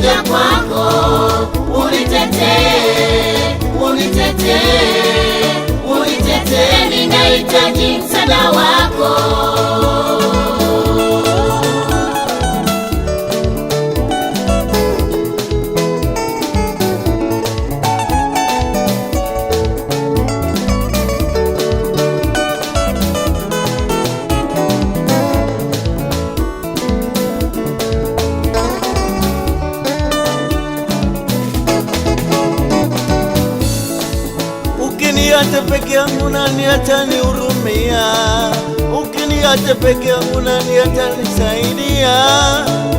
nimekuja kwako, unitetee, unitetee, unitetee, ninahitaji msaada wako. Ukiniacha peke yangu nani atanihurumia? Ukiniacha peke yangu nani atanisaidia?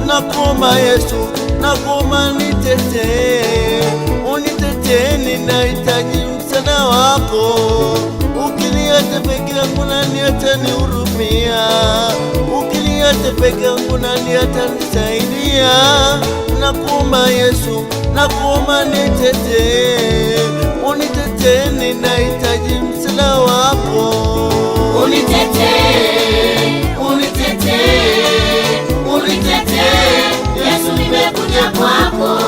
Nakuomba Yesu, nakuomba nitetee, unitetee, ninahitaji msaada wako. Ukiniacha peke yangu nani atanihurumia? Ukiniacha peke yangu nani atanisaidia? Nakuomba Yesu, nakuomba nitetee, unitetee, ninahitaji msaada wako. Unitetee, unitetee, unitetee, Yesu nimekuja kwako,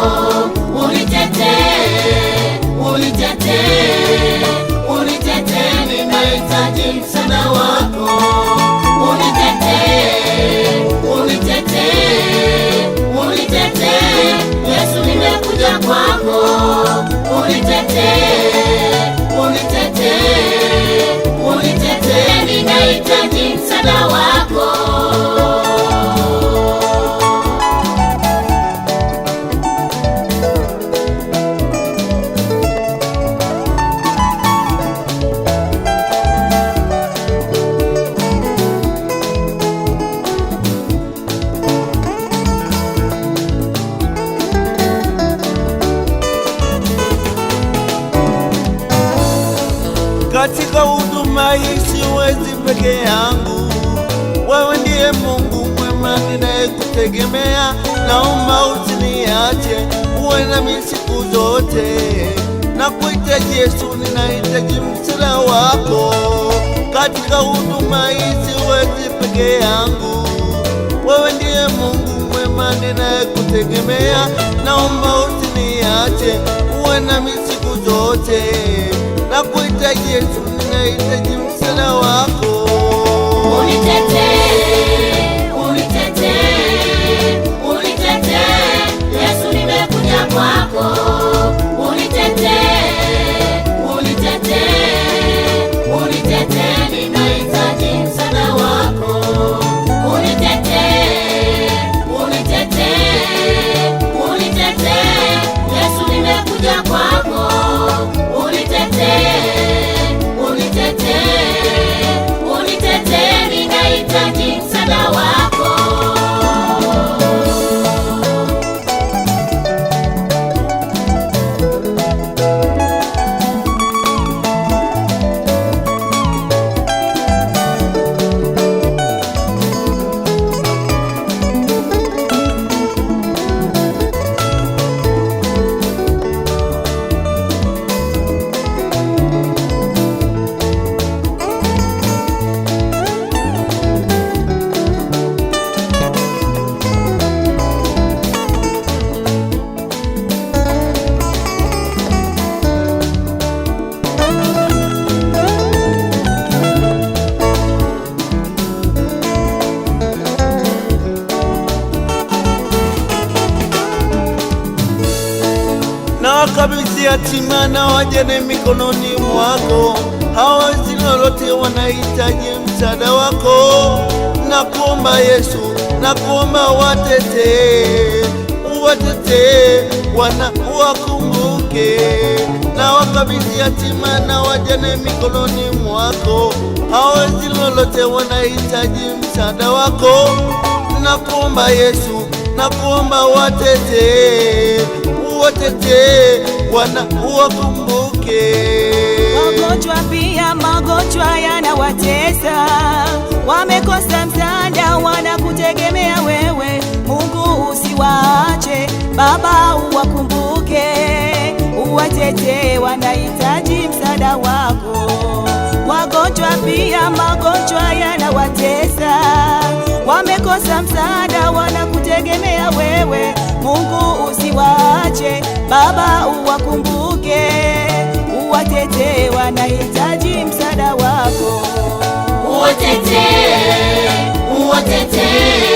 unitetee, unitetee, unitetee, ninahitaji msaada wako. Unitetee, unitetee, unitetee, Yesu nimekuja kwako, unitetee, unitetee, unitetee, ninahitaji msaada wako. Katika huduma hii siwezi peke yangu, wewe ndiye Mungu mwema ninayekutegemea. Naomba usiniache, uwe nami siku zote. Nakuhitaji Yesu, ninahitaji msaada wako. Katika huduma hii siwezi peke yangu, wewe ndiye Mungu mwema ninayekutegemea. Naomba usiniache, uwe nami siku zote. Nakuhitaji Yesu, ninahitaji msaada wako. Unitetee, unitetee, unitetee, Yesu nimekuja kwako, unitetee, unitetee, unitetee, ninahitaji msaada wako. Unitetee, unitetee, unitetee, Yesu nimekuja kwako, unitetee, unitetee, unitetee, ninahitaji msaada wako. Nawakabidhi yatima na wajane mikononi mwako, hawawezi lolote, wanahitaji msaada wako. Nakuomba Yesu, nakuomba watetee, uwatetee, wana uwakumbuke. Nawakabidhi yatima na wajane mikononi mwako, hawawezi lolote, wanahitaji msaada wako. Nakuomba Yesu, nakuomba watetee, uwatetee, wana uwakumbuke. Wagonjwa pia magonjwa yanawatesa, wamekosa msaada, wanakutegemea wewe. Mungu usiwaache, Baba uwakumbuke, uwatetee, wanahitaji msaada wako. Wagonjwa pia magonjwa yanawatesa, wamekosa msaada, wanakutegemea wewe. Mungu usiwaache Baba, uwakumbuke, uwatetee, wanahitaji msaada wako. Uwatetee, uwatetee